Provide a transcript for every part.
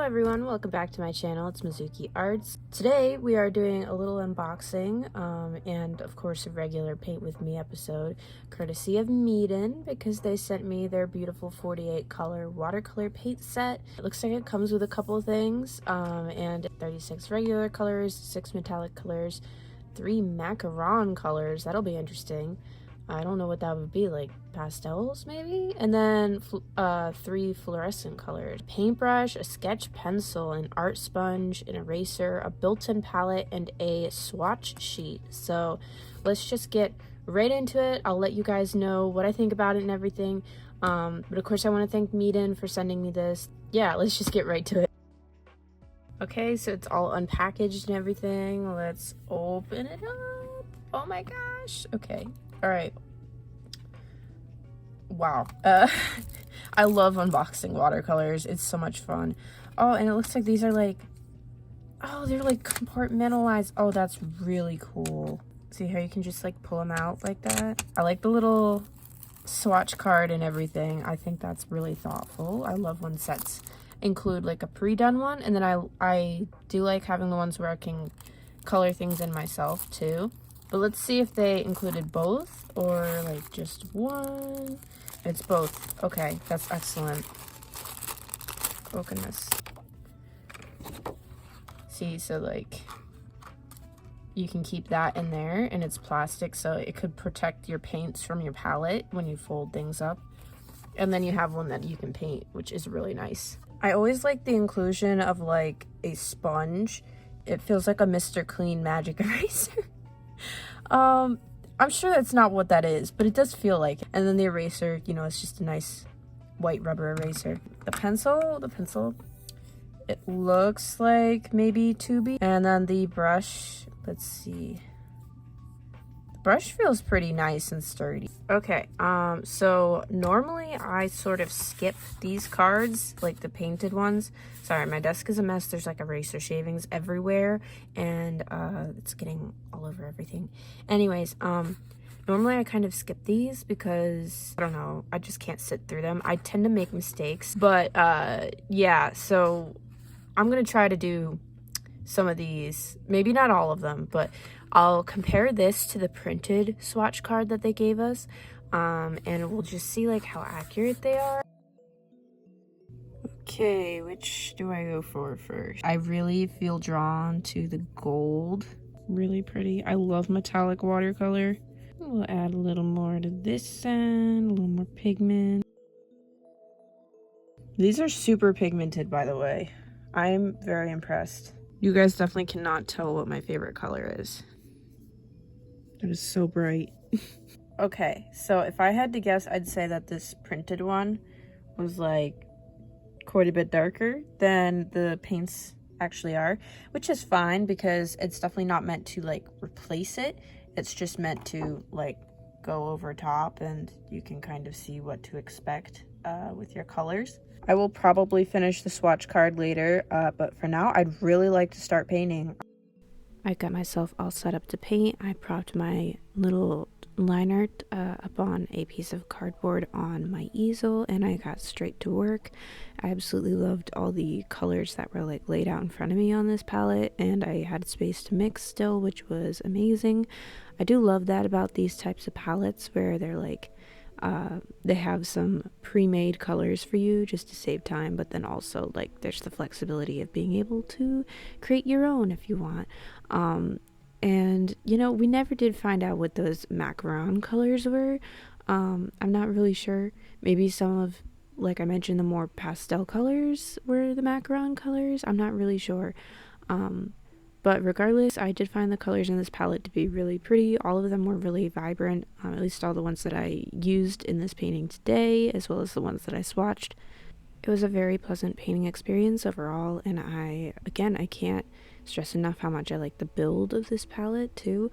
everyone, welcome back to my channel. It's Mizuki Arts. Today we are doing a little unboxing and of course a regular paint with me episode courtesy of MEEDEN because they sent me their beautiful 48 color watercolor paint set. It looks like it comes with a couple of things and 36 regular colors, 6 metallic colors, 3 macaron colors. That'll be interesting. I don't know what that would be, like pastels maybe? And then 3 fluorescent colors. Paintbrush, a sketch pencil, an art sponge, an eraser, a built-in palette, and a swatch sheet. So let's just get right into it. I'll let you guys know what I think about it and everything. But of course I want to thank MEEDEN for sending me this. Yeah, let's just get right to it. Okay, so it's all unpackaged and everything. Let's open it up. Oh my gosh. Okay. All right. Wow. I love unboxing watercolors. It's so much fun. Oh, and it looks like these are like, oh, they're like compartmentalized. Oh, that's really cool. See how you can just like pull them out like that? I like the little swatch card and everything. I think that's really thoughtful. I love when sets include like a pre-done one, and then I do like having the ones where I can color things in myself too. But let's see if they included both or like just one. It's both. Okay, that's excellent. Oh goodness. See, so like you can keep that in there and it's plastic, so it could protect your paints from your palette when you fold things up. And then you have one that you can paint, which is really nice. I always like the inclusion of like a sponge. It feels like a Mr. Clean magic eraser. I'm sure that's not what that is, but it does feel like it. And then the eraser, you know, it's just a nice white rubber eraser. The pencil, it looks like maybe 2B. And then the brush, let's see. The brush feels pretty nice and sturdy. Okay, so normally I sort of skip these cards, like the painted ones. Sorry, my desk is a mess. There's like eraser shavings everywhere, and it's getting all over everything. Anyways, normally I kind of skip these because, I don't know, I just can't sit through them. I tend to make mistakes, but yeah, so I'm gonna try to do some of these, maybe not all of them, but I'll compare this to the printed swatch card that they gave us, and we'll just see like how accurate they are. Okay, which do I go for first? I really feel drawn to the gold. Really pretty. I love metallic watercolor. We'll add a little more to this end, a little more pigment. These are super pigmented, by the way. I'm very impressed. You guys definitely cannot tell what my favorite color is. It is so bright. Okay, so if I had to guess, I'd say that this printed one was like quite a bit darker than the paints actually are, which is fine because it's definitely not meant to like replace it. It's just meant to like go over top, and you can kind of see what to expect with your colors. I will probably finish the swatch card later, but for now I'd really like to start painting. I got myself all set up to paint. I propped my little liner up on a piece of cardboard on my easel, and I got straight to work. I absolutely loved all the colors that were like laid out in front of me on this palette, and I had space to mix still, which was amazing. I do love that about these types of palettes where they're like they have some pre-made colors for you just to save time, but then also like there's the flexibility of being able to create your own if you want. And you know, we never did find out what those macaron colors were. I'm not really sure. Maybe some of, like I mentioned, the more pastel colors were the macaron colors. I'm not really sure. But regardless, I did find the colors in this palette to be really pretty. All of them were really vibrant, at least all the ones that I used in this painting today, as well as the ones that I swatched. It was a very pleasant painting experience overall, and I can't stress enough how much I like the build of this palette too,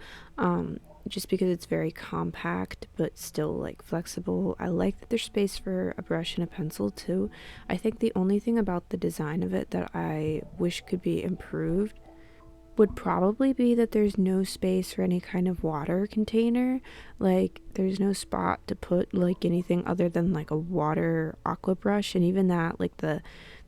just because it's very compact but still like flexible. I like that there's space for a brush and a pencil too. I think the only thing about the design of it that I wish could be improved would probably be that there's no space for any kind of water container. Like there's no spot to put like anything other than like a water aqua brush, and even that, like the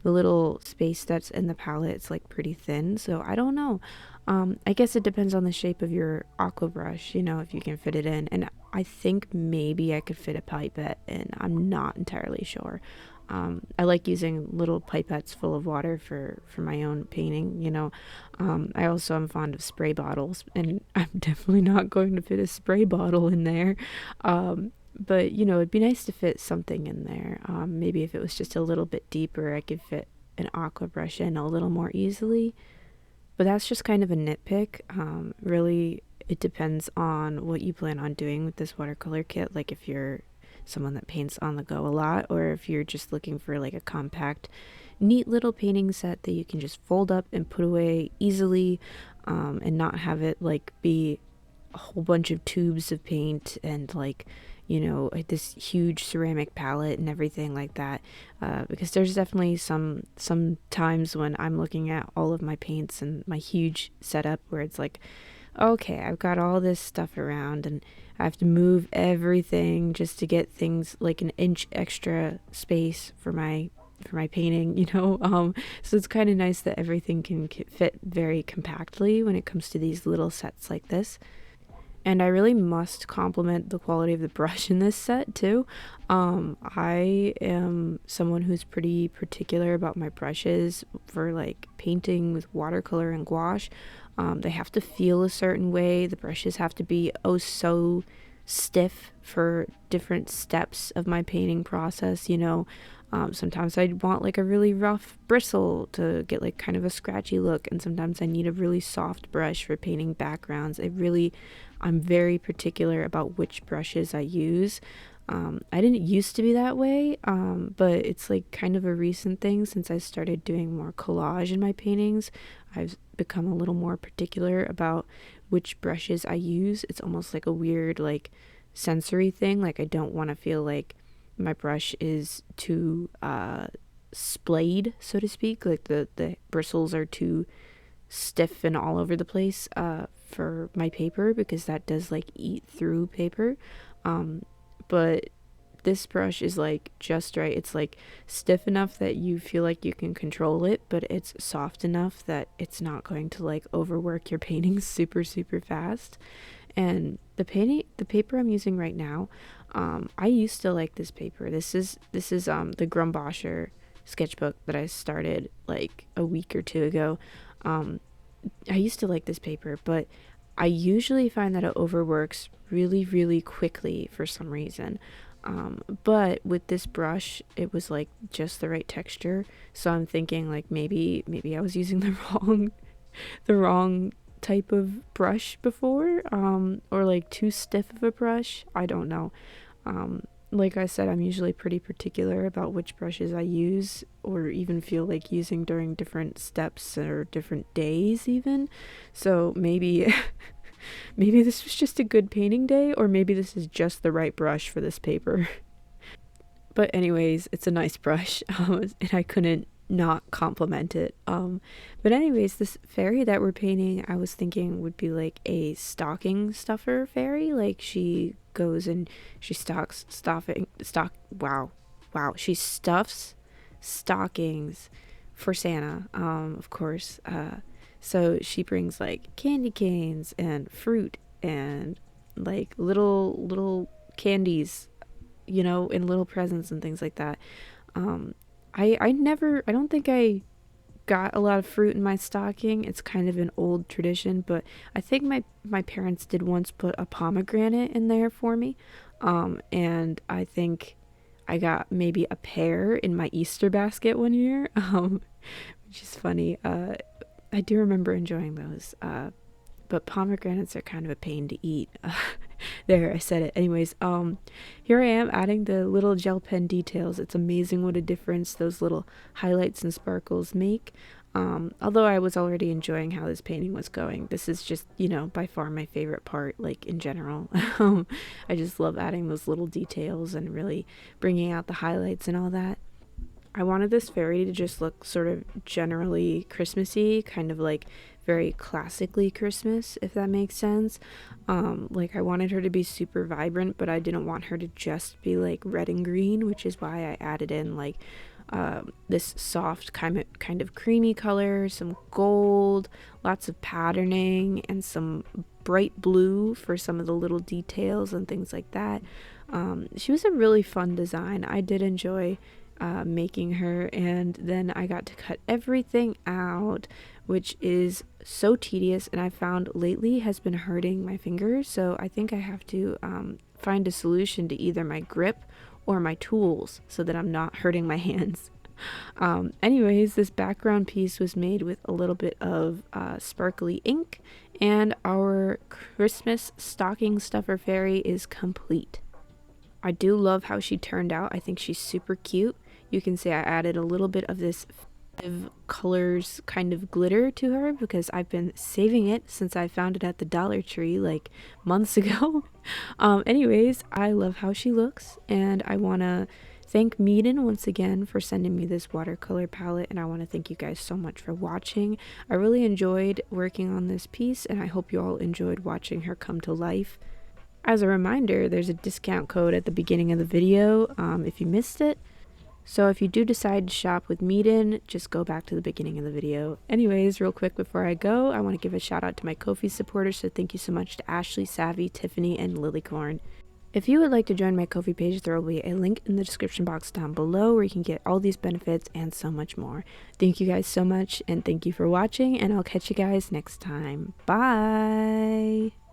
little space that's in the palette, it's like pretty thin. So I don't know. I guess it depends on the shape of your aqua brush, you know, if you can fit it in. And I think maybe I could fit a pipette in. I'm not entirely sure. I like using little pipettes full of water for my own painting, you know. I also am fond of spray bottles, and I'm definitely not going to fit a spray bottle in there. But, you know, it'd be nice to fit something in there. Maybe if it was just a little bit deeper, I could fit an aqua brush in a little more easily. But that's just kind of a nitpick. Really, it depends on what you plan on doing with this watercolor kit. Like if you're someone that paints on the go a lot, or if you're just looking for like a compact, neat little painting set that you can just fold up and put away easily, and not have it like be a whole bunch of tubes of paint and like, you know, like this huge ceramic palette and everything like that. Because there's definitely some times when I'm looking at all of my paints and my huge setup where it's like, okay, I've got all this stuff around and I have to move everything just to get things like an inch extra space for my painting, you know. So it's kind of nice that everything can fit very compactly when it comes to these little sets like this. And I really must compliment the quality of the brush in this set too. I am someone who's pretty particular about my brushes for like painting with watercolor and gouache. They have to feel a certain way. The brushes have to be oh so stiff for different steps of my painting process, you know. Sometimes I want like a really rough bristle to get like kind of a scratchy look, and sometimes I need a really soft brush for painting backgrounds. I'm very particular about which brushes I use. I didn't used to be that way, but it's like kind of a recent thing since I started doing more collage in my paintings. I've become a little more particular about which brushes I use. It's almost like a weird like sensory thing. Like I don't want to feel like my brush is too splayed, so to speak. Like the bristles are too stiff and all over the place for my paper, because that does like eat through paper. But this brush is like just right. It's like stiff enough that you feel like you can control it, but it's soft enough that it's not going to like overwork your painting super fast. And the paper I'm using right now, I used to like this paper. This is the Grumbacher sketchbook that I started like a week or two ago. I used to like this paper, but I usually find that it overworks really quickly for some reason. But with this brush, it was like just the right texture. So I'm thinking like maybe I was using the wrong type of brush before, or like too stiff of a brush. I don't know. Like I said, I'm usually pretty particular about which brushes I use, or even feel like using during different steps or different days even. So maybe maybe this was just a good painting day, or maybe this is just the right brush for this paper. But anyways, it's a nice brush, and I couldn't not compliment it. But anyways, this fairy that we're painting, I was thinking would be like a stocking stuffer fairy. Like she goes and she she stuffs stockings for Santa, of course. So she brings like candy canes and fruit and like little candies, you know, and little presents and things like that. I don't think I got a lot of fruit in my stocking. It's kind of an old tradition, but I think my parents did once put a pomegranate in there for me. And I think I got maybe a pear in my Easter basket one year, which is funny. I do remember enjoying those. But pomegranates are kind of a pain to eat. There, I said it. Anyways, here I am adding the little gel pen details. It's amazing what a difference those little highlights and sparkles make. Although I was already enjoying how this painting was going, this is just, you know, by far my favorite part, like in general. I just love adding those little details and really bringing out the highlights and all that. I wanted this fairy to just look sort of generally Christmassy, kind of like very classically Christmas, if that makes sense. Like I wanted her to be super vibrant, but I didn't want her to just be like red and green, which is why I added in like this soft kind of creamy color, some gold, lots of patterning, and some bright blue for some of the little details and things like that. She was a really fun design. I did enjoy making her, and then I got to cut everything out, which is so tedious, and I found lately has been hurting my fingers. So I think I have to find a solution to either my grip or my tools so that I'm not hurting my hands. Anyways, this background piece was made with a little bit of sparkly ink, and our Christmas stocking stuffer fairy is complete. I do love how she turned out. I think she's super cute. You can see I added a little bit of this colors kind of glitter to her because I've been saving it since I found it at the Dollar Tree like months ago. Anyways, I love how she looks, and I want to thank MEEDEN once again for sending me this watercolor palette, and I want to thank you guys so much for watching. I really enjoyed working on this piece, and I hope you all enjoyed watching her come to life. As a reminder, there's a discount code at the beginning of the video if you missed it. So if you do decide to shop with MEEDEN, just go back to the beginning of the video. Anyways, real quick before I go, I want to give a shout out to my Ko-fi supporters, so thank you so much to Ashley, Savvy, Tiffany, and Lilycorn. If you would like to join my Ko-fi page, there will be a link in the description box down below where you can get all these benefits and so much more. Thank you guys so much, and thank you for watching, and I'll catch you guys next time. Bye!